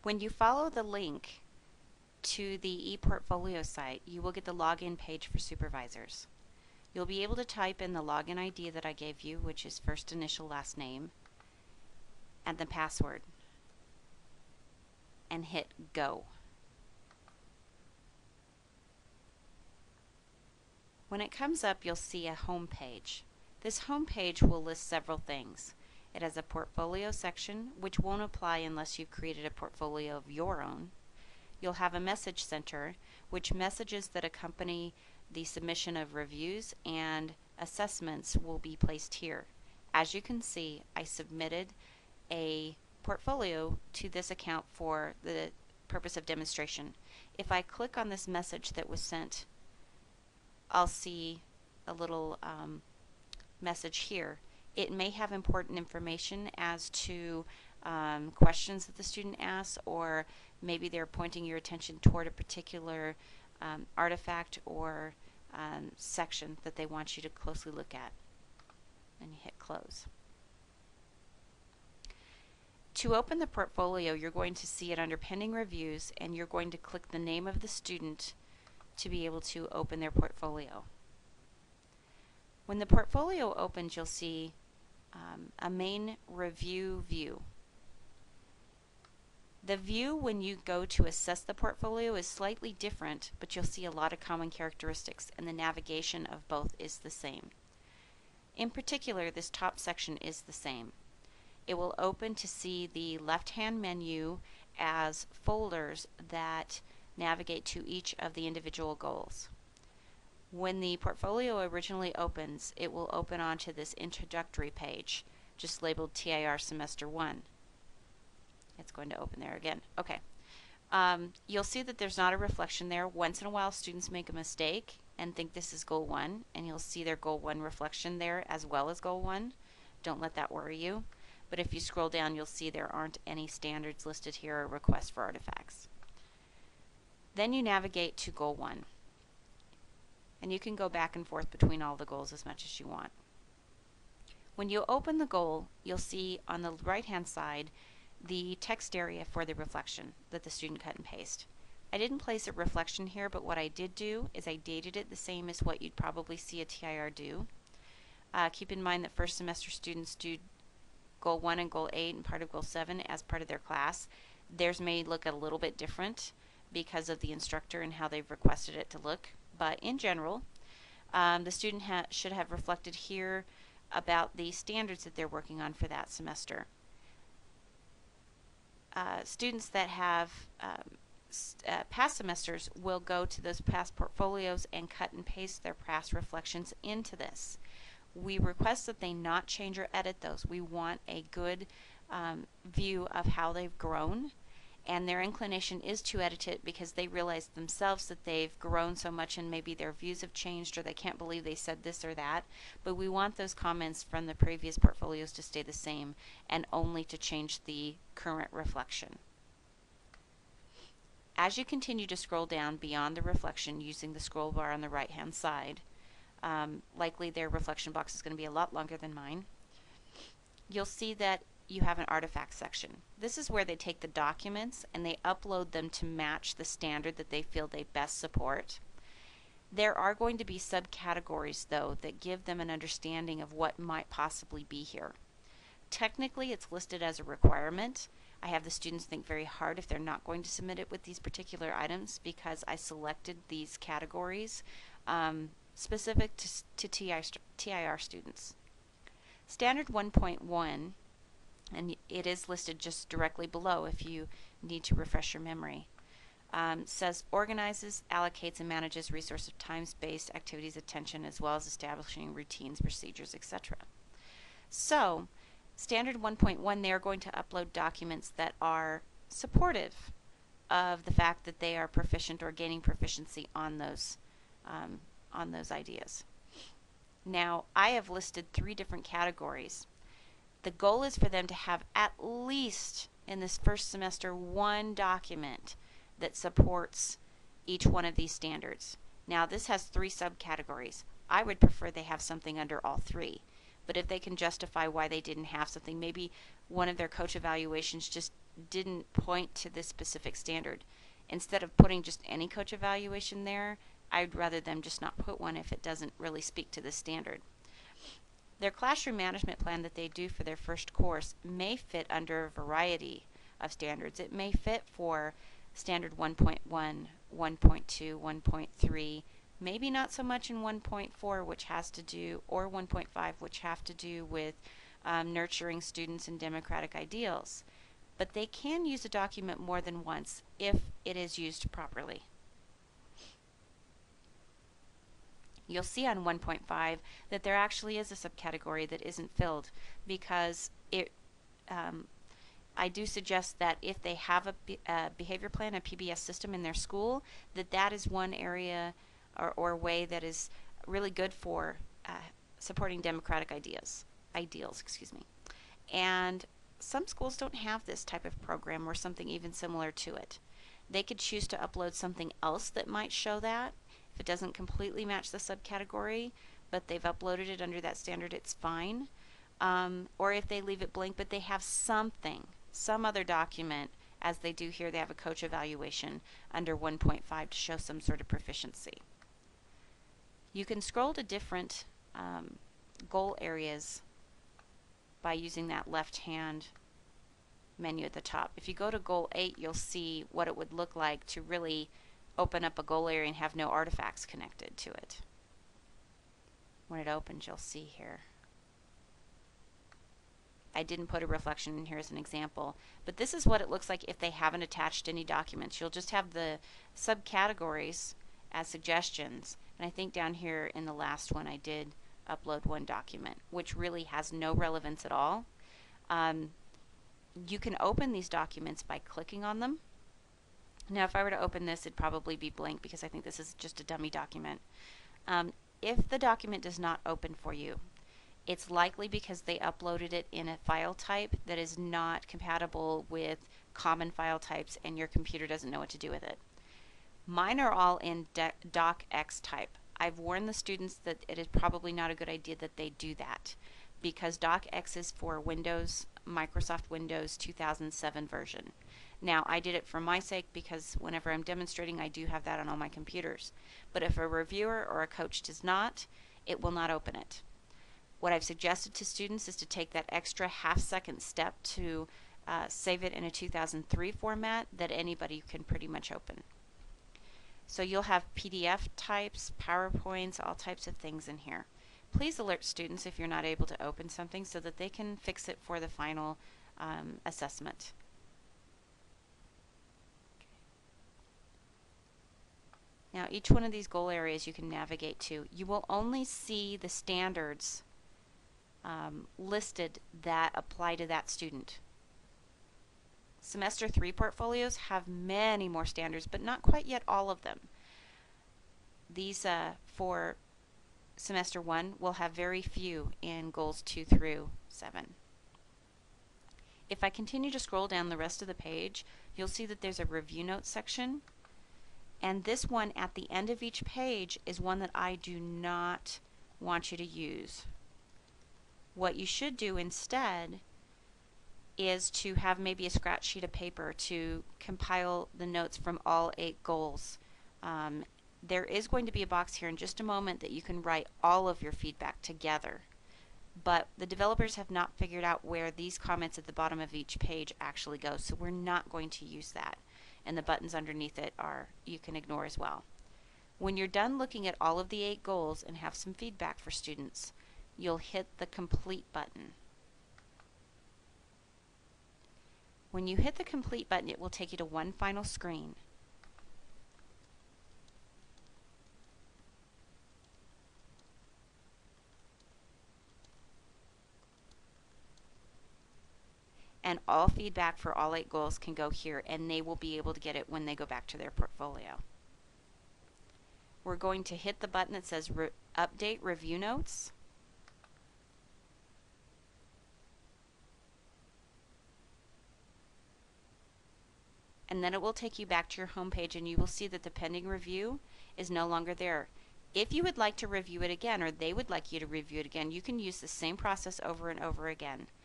When you follow the link to the ePortfolio site, you will get the login page for supervisors. You'll be able to type in the login ID that I gave you, which is first initial last name, and the password, and hit go. When it comes up, you'll see a home page. This home page will list several things. It has a portfolio section, which won't apply unless you've created a portfolio of your own. You'll have a message center, which messages that accompany the submission of reviews and assessments will be placed here. As you can see, I submitted a portfolio to this account for the purpose of demonstration. If I click on this message that was sent, I'll see a little message here. It may have important information as to questions that the student asks, or maybe they're pointing your attention toward a particular artifact or section that they want you to closely look at. And you hit close. To open the portfolio, you're going to see it under pending reviews, and you're going to click the name of the student to be able to open their portfolio. When the portfolio opens, you'll see a main review view. The view when you go to assess the portfolio is slightly different, but you'll see a lot of common characteristics, and the navigation of both is the same. In particular, this top section is the same. It will open to see the left-hand menu as folders that navigate to each of the individual goals. When the portfolio originally opens, it will open onto this introductory page, just labeled TIR Semester 1. It's going to open there again. Okay. You'll see that there's not a reflection there. Once in a while, students make a mistake and think this is Goal 1, and you'll see their Goal 1 reflection there as well as Goal 1. Don't let that worry you. But if you scroll down, you'll see there aren't any standards listed here or requests for artifacts. Then you navigate to Goal 1. And you can go back and forth between all the goals as much as you want. When you open the goal, you'll see on the right-hand side the text area for the reflection that the student cut and paste. I didn't place a reflection here, but what I did do is I dated it the same as what you'd probably see a TIR do. Keep in mind that first semester students do Goal 1 and Goal 8 and part of Goal 7 as part of their class. Theirs may look a little bit different because of the instructor and how they've requested it to look. But in general, the student should have reflected here about the standards that they're working on for that semester. Students that have past semesters will go to those past portfolios and cut and paste their past reflections into this. We request that they not change or edit those. We want a good view of how they've grown, and their inclination is to edit it because they realize themselves that they've grown so much and maybe their views have changed or they can't believe they said this or that. But we want those comments from the previous portfolios to stay the same and only to change the current reflection. As you continue to scroll down beyond the reflection using the scroll bar on the right hand side, likely their reflection box is going to be a lot longer than mine, you'll see that you have an artifact section. This is where they take the documents and they upload them to match the standard that they feel they best support. There are going to be subcategories, though, that give them an understanding of what might possibly be here. Technically, it's listed as a requirement. I have the students think very hard if they're not going to submit it with these particular items because I selected these categories specific to TIR students. Standard 1.1, and it is listed just directly below if you need to refresh your memory, says organizes, allocates, and manages resource of time, space, activities, attention, as well as establishing routines, procedures, etc. So, Standard 1.1, they are going to upload documents that are supportive of the fact that they are proficient or gaining proficiency on those ideas. Now, I have listed 3 different categories. The goal is for them to have at least in this first semester 1 document that supports each one of these standards. Now, this has 3 subcategories. I would prefer they have something under all 3. But if they can justify why they didn't have something, maybe one of their coach evaluations just didn't point to this specific standard. Instead of putting just any coach evaluation there, I'd rather them just not put one if it doesn't really speak to the standard. Their classroom management plan that they do for their first course may fit under a variety of standards. It may fit for standard 1.1, 1.2, 1.3, maybe not so much in 1.4, which has to do, or 1.5, which have to do with nurturing students and democratic ideals. But they can use a document more than once if it is used properly. You'll see on 1.5 that there actually is a subcategory that isn't filled because I do suggest that if they have a behavior plan, a PBS system in their school, that is one area or way that is really good for supporting democratic ideals, And some schools don't have this type of program or something even similar to it. They could choose to upload something else that might show that. If it doesn't completely match the subcategory, but they've uploaded it under that standard, it's fine. Or if they leave it blank, but they have something, some other document, as they do here, they have a coach evaluation under 1.5 to show some sort of proficiency. You can scroll to different goal areas by using that left-hand menu at the top. If you go to goal 8, you'll see what it would look like to really open up a goal area and have no artifacts connected to it. When it opens, you'll see here. I didn't put a reflection in here as an example, but this is what it looks like if they haven't attached any documents. You'll just have the subcategories as suggestions, and I think down here in the last one I did upload one document, which really has no relevance at all. You can open these documents by clicking on them. Now, if I were to open this, it'd probably be blank because I think this is just a dummy document. If the document does not open for you, it's likely because they uploaded it in a file type that is not compatible with common file types and your computer doesn't know what to do with it. Mine are all in docx type. I've warned the students that it is probably not a good idea that they do that because docx is for Windows, Microsoft Windows 2007 version. Now, I did it for my sake because whenever I'm demonstrating, I do have that on all my computers. But if a reviewer or a coach does not, it will not open it. What I've suggested to students is to take that extra half-second step to save it in a 2003 format that anybody can pretty much open. So you'll have PDF types, PowerPoints, all types of things in here. Please alert students if you're not able to open something so that they can fix it for the final assessment. Now, each one of these goal areas you can navigate to. You will only see the standards listed that apply to that student. Semester 3 portfolios have many more standards, but not quite yet all of them. These for Semester 1 will have very few in goals 2 through 7. If I continue to scroll down the rest of the page, you'll see that there's a review notes section. And this one at the end of each page is one that I do not want you to use. What you should do instead is to have maybe a scratch sheet of paper to compile the notes from all 8 goals. There is going to be a box here in just a moment that you can write all of your feedback together. But the developers have not figured out where these comments at the bottom of each page actually go, so we're not going to use that. And the buttons underneath it you can ignore as well. When you're done looking at all of the 8 goals and have some feedback for students, you'll hit the complete button. When you hit the complete button, it will take you to one final screen. And all feedback for all 8 goals can go here, and they will be able to get it when they go back to their portfolio. We're going to hit the button that says Update Review Notes. And then it will take you back to your home page, and you will see that the pending review is no longer there. If you would like to review it again, or they would like you to review it again, you can use the same process over and over again.